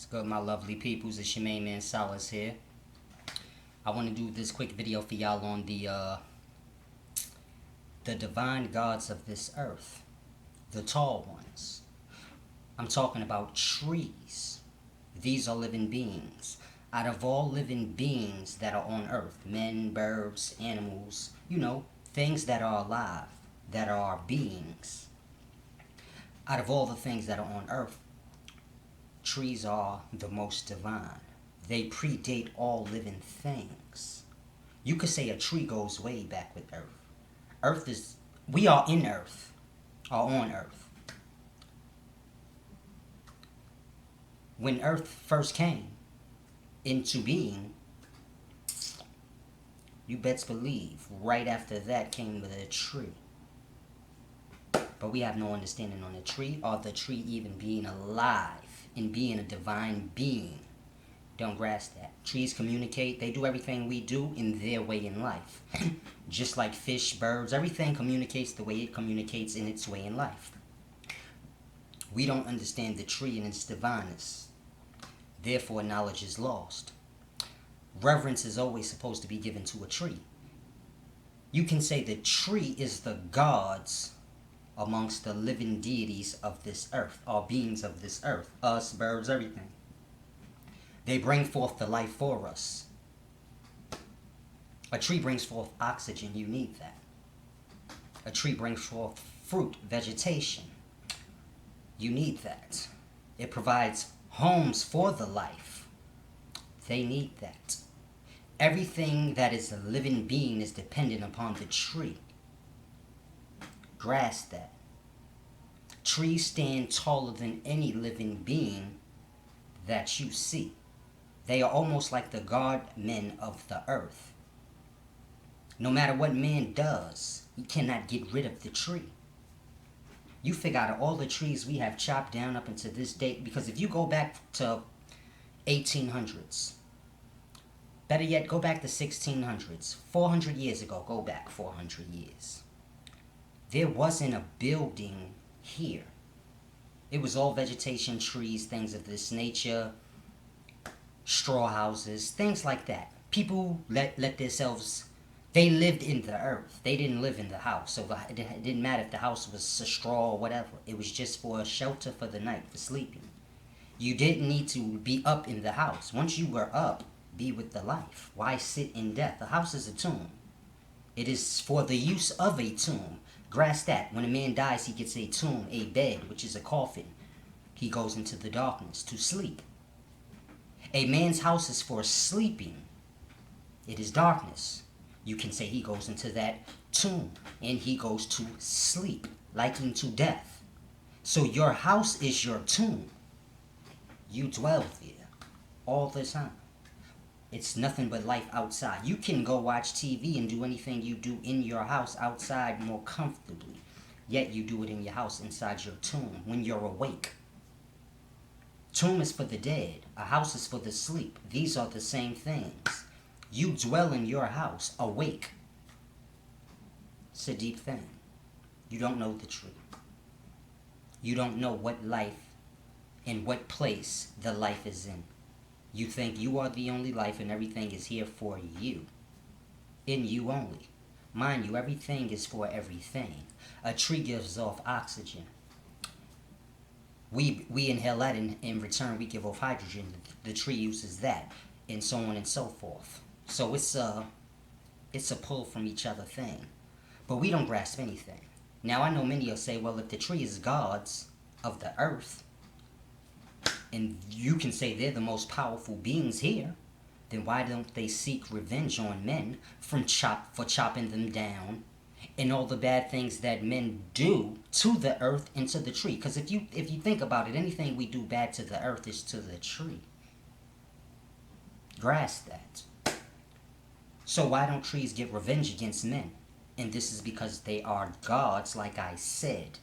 Good, my lovely peoples. It's your main man Solace here. I want to do this quick video for y'all on the divine gods of this earth, the tall ones. I'm talking about trees. These are living beings. Out of all living beings that are on earth, men, birds, animals, things that are alive, that are beings. Out of all the things that are on earth, trees are the most divine. They predate all living things. You could say a tree goes way back with Earth. We are in Earth, or on Earth. When Earth first came into being, you best believe, right after that came the tree. But we have no understanding on the tree, or the tree even being alive and being a divine being. Don't grasp that. Trees communicate. They do everything we do in their way in life. Just like fish, birds, everything communicates the way it communicates in its way in life. We don't understand the tree and its divineness. Therefore, knowledge is lost. Reverence is always supposed to be given to a tree. You can say the tree is the gods amongst the living deities of this earth, or beings of this earth. Us, birds, everything. They bring forth the life for us. A tree brings forth oxygen. You need that. A tree brings forth fruit, vegetation. You need that. It provides homes for the life. They need that. Everything that is a living being is dependent upon the tree. Grasp that. Trees stand taller than any living being that you see. They are almost like the guardsmen of the earth. No matter what man does, he cannot get rid of the tree. You figure out all the trees we have chopped down up until this date, because if you go back to 1800s, better yet, go back to 1600s, 400 years ago, go back 400 years. There wasn't a building here. It was all vegetation, trees, things of this nature, straw houses, things like that. People let themselves, they lived in the earth. They didn't live in the house. So it didn't matter if the house was a straw or whatever. It was just for a shelter for the night, for sleeping. You didn't need to be up in the house. Once you were up, be with the life. Why sit in death? The house is a tomb. It is for the use of a tomb. Grasp that. When a man dies, he gets a tomb, a bed, which is a coffin. He goes into the darkness to sleep. A man's house is for sleeping. It is darkness. You can say he goes into that tomb and he goes to sleep, like unto death. So your house is your tomb. You dwell there all the time. It's nothing but life outside. You can go watch TV and do anything you do in your house outside more comfortably. Yet you do it in your house inside your tomb when you're awake. Tomb is for the dead. A house is for the sleep. These are the same things. You dwell in your house awake. It's a deep thing. You don't know the tree. You don't know what life and what place the life is in. You think you are the only life and everything is here for you. In you only. Mind you, everything is for everything. A tree gives off oxygen. We inhale that, and in return we give off hydrogen. The tree uses that, and so on and so forth. So it's a pull from each other thing. But we don't grasp anything. Now I know many will say, well, if the tree is gods of the earth, and you can say they're the most powerful beings here, then why don't they seek revenge on men for chopping them down and all the bad things that men do to the earth and to the tree? Because if you think about it, anything we do bad to the earth is to the tree. Grasp that. So why don't trees get revenge against men? And this is because they are gods, like I said.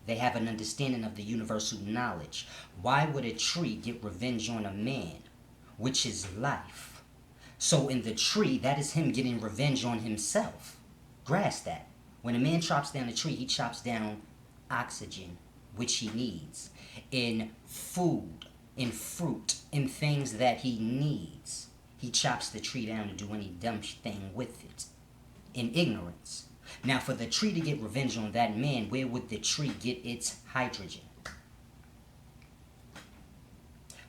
They have an understanding of the universal knowledge. Why would a tree get revenge on a man, which is life? So in the tree, that is him getting revenge on himself. Grasp that. When a man chops down a tree, he chops down oxygen, which he needs, in food, in fruit, in things that he needs. He chops the tree down to do any dumb thing with it. In ignorance. Now, for the tree to get revenge on that man, where would the tree get its hydrogen?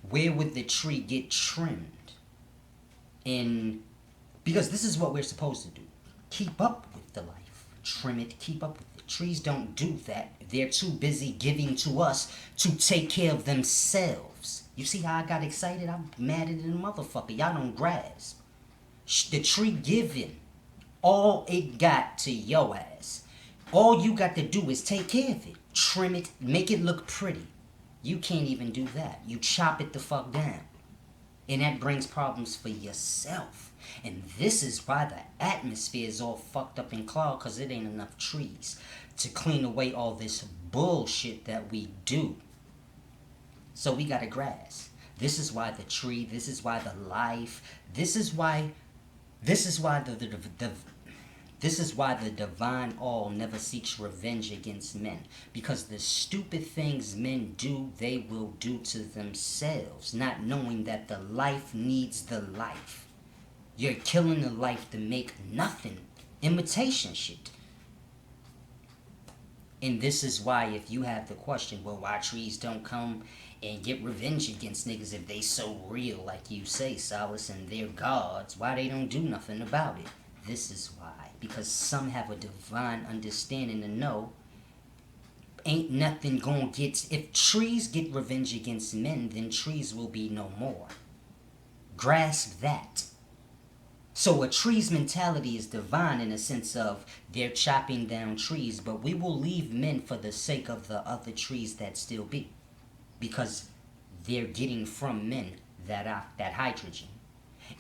Where would the tree get trimmed? Because this is what we're supposed to do. Keep up with the life. Trim it, keep up with it. Trees don't do that. They're too busy giving to us to take care of themselves. You see how I got excited? I'm madder than a motherfucker. Y'all don't grasp. The tree giving all it got to your ass. All you got to do is take care of it. Trim it, make it look pretty. You can't even do that. You chop it the fuck down. And that brings problems for yourself. And this is why the atmosphere is all fucked up and clogged, because it ain't enough trees to clean away all this bullshit that we do. So we gotta grass. This is why the tree, this is why the life, this is why the divine all never seeks revenge against men. Because the stupid things men do, they will do to themselves, not knowing that the life needs the life. You're killing the life to make nothing. Imitation shit. And this is why, if you have the question, well, why trees don't come and get revenge against niggas if they so real, like you say, Solace, and they're gods, why they don't do nothing about it? This is why. Because some have a divine understanding to know ain't nothing gonna get... If trees get revenge against men, then trees will be no more. Grasp that. So a tree's mentality is divine in a sense of they're chopping down trees, but we will leave men for the sake of the other trees that still be. Because they're getting from men that hydrogen.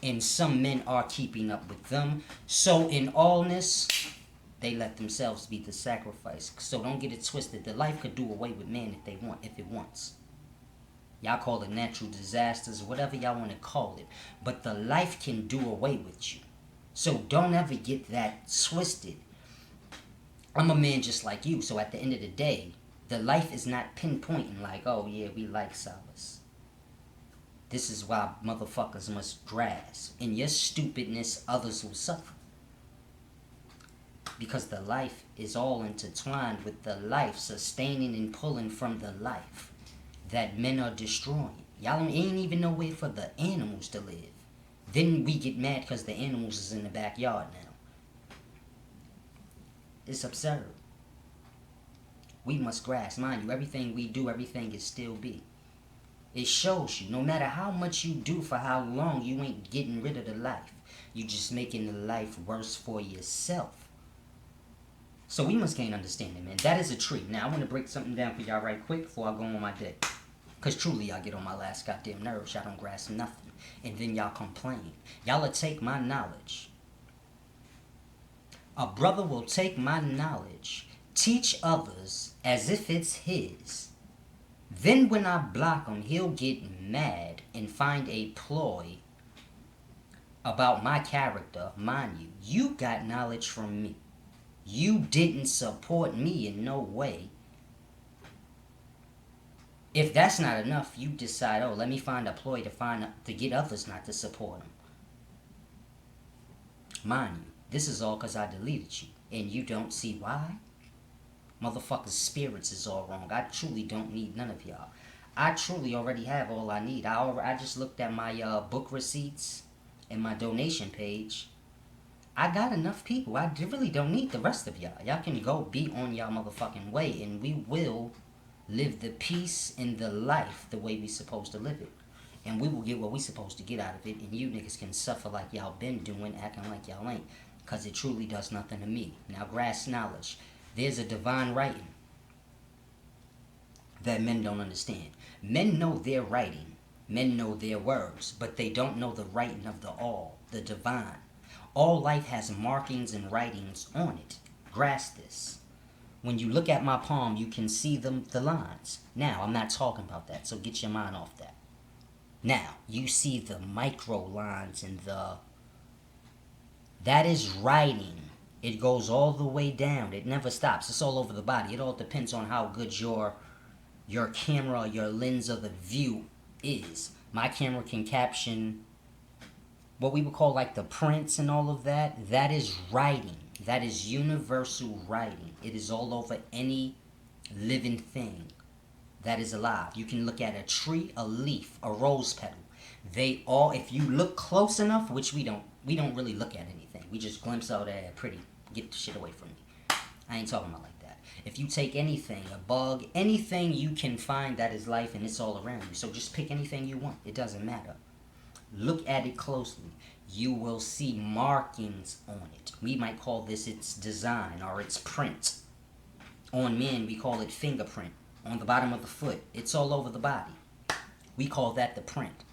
And some men are keeping up with them. So in allness, they let themselves be the sacrifice. So don't get it twisted. The life could do away with man if it wants. Y'all call it natural disasters, whatever y'all want to call it. But the life can do away with you. So don't ever get that twisted. I'm a man just like you. So at the end of the day, the life is not pinpointing like, oh yeah, we like Solace. This is why motherfuckers must grasp. In your stupidness, others will suffer. Because the life is all intertwined with the life, sustaining and pulling from the life that men are destroying. Y'all ain't even no way for the animals to live. Then we get mad because the animals is in the backyard now. It's absurd. We must grasp. Mind you, everything we do, everything is still be. It shows you, no matter how much you do for how long, you ain't getting rid of the life. You just making the life worse for yourself. So we must gain understanding, man. That is a tree. Now, I want to break something down for y'all right quick before I go on my day. Because truly, y'all get on my last goddamn nerves. Y'all don't grasp nothing. And then y'all complain. Y'all will take my knowledge. A brother will take my knowledge, teach others as if it's his. Then when I block him, he'll get mad and find a ploy about my character. Mind you, you got knowledge from me. You didn't support me in no way. If that's not enough, you decide, oh, let me find a ploy to get others not to support him. Mind you, this is all because I deleted you. And you don't see why? Motherfuckers' spirits is all wrong. I truly don't need none of y'all. I truly already have all I need. I just looked at my book receipts and my donation page. I got enough people. I really don't need the rest of y'all. Y'all can go be on y'all motherfucking way, and we will live the peace and the life the way we supposed to live it. And we will get what we supposed to get out of it, and you niggas can suffer like y'all been doing, acting like y'all ain't, because it truly does nothing to me. Now, grasp knowledge. There's a divine writing that men don't understand. Men know their writing. Men know their words, but they don't know the writing of the all, the divine. All life has markings and writings on it. Grasp this. When you look at my palm, you can see the lines. Now, I'm not talking about that, so get your mind off that. Now, you see the micro lines and that is writing. It goes all the way down. It never stops. It's all over the body. It all depends on how good your camera, your lens of the view is. My camera can caption what we would call like the prints and all of that. That is writing. That is universal writing. It is all over any living thing that is alive. You can look at a tree, a leaf, a rose petal. They all, if you look close enough, which we don't really look at anything. We just glimpse out at pretty. Get the shit away from me. I ain't talking about like that. If you take anything, a bug, anything you can find that is life and it's all around you. So just pick anything you want. It doesn't matter. Look at it closely. You will see markings on it. We might call this its design or its print. On men, we call it fingerprint. On the bottom of the foot, it's all over the body. We call that the print.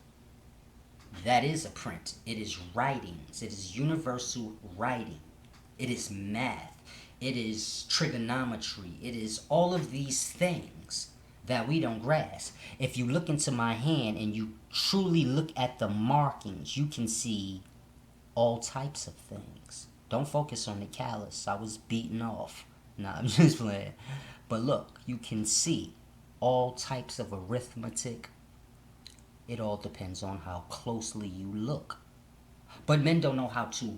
That is a print. It is writings. It is universal writing. It is math. It is trigonometry. It is all of these things that we don't grasp. If you look into my hand and you truly look at the markings, you can see all types of things. Don't focus on the callus. I was beaten off. Nah, I'm just playing. But look, you can see all types of arithmetic. It all depends on how closely you look. But men don't know how to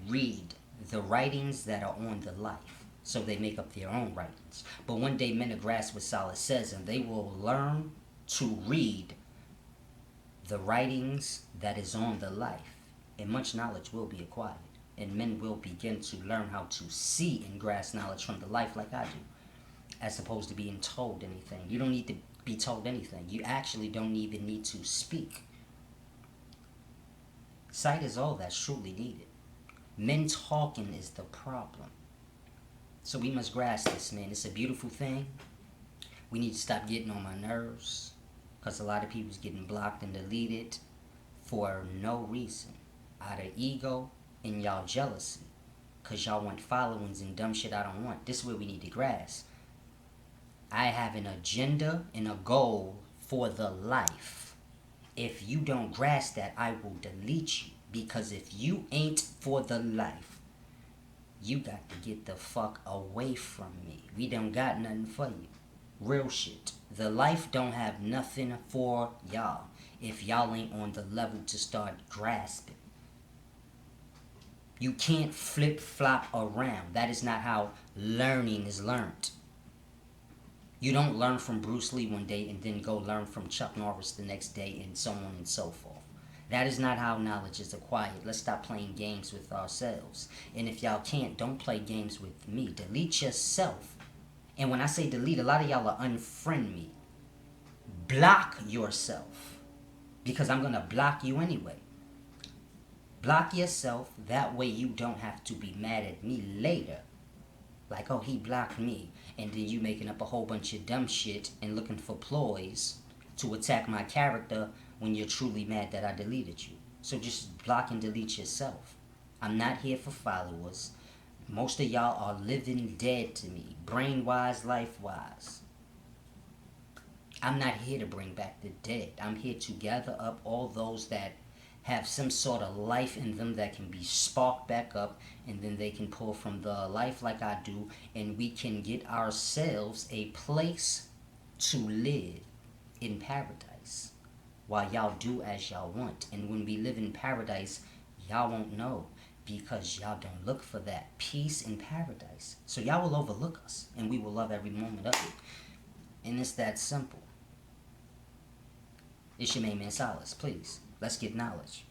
read the writings that are on the life. So they make up their own writings. But one day men will grasp what Solace says and they will learn to read the writings that is on the life. And much knowledge will be acquired. And men will begin to learn how to see and grasp knowledge from the life like I do. As opposed to being told anything. You don't need to be told anything. You actually don't even need to speak. Sight is all that's truly needed. Men talking is the problem. So we must grasp this, man. It's a beautiful thing. We need to stop getting on my nerves. Because a lot of people's getting blocked and deleted for no reason. Out of ego and y'all jealousy. Because y'all want followings and dumb shit I don't want. This is where we need to grasp. I have an agenda and a goal for the life. If you don't grasp that, I will delete you. Because if you ain't for the life, you got to get the fuck away from me. We don't got nothing for you. Real shit. The life don't have nothing for y'all if y'all ain't on the level to start grasping. You can't flip-flop around. That is not how learning is learned. You don't learn from Bruce Lee one day and then go learn from Chuck Norris the next day and so on and so forth. That is not how knowledge is acquired. Let's stop playing games with ourselves. And if y'all can't, don't play games with me. Delete yourself. And when I say delete, a lot of y'all are unfriend me. Block yourself. Because I'm going to block you anyway. Block yourself. That way you don't have to be mad at me later. Like, oh, he blocked me. And then you making up a whole bunch of dumb shit and looking for ploys to attack my character when you're truly mad that I deleted you. So just block and delete yourself. I'm not here for followers. Most of y'all are living dead to me. Brain-wise, life-wise. I'm not here to bring back the dead. I'm here to gather up all those that have some sort of life in them that can be sparked back up, and then they can pull from the life like I do, and we can get ourselves a place to live in paradise while y'all do as y'all want. And when we live in paradise, y'all won't know because y'all don't look for that peace in paradise. So y'all will overlook us, and we will love every moment of it. And it's that simple. It's your main man Solace. Please, let's get knowledge.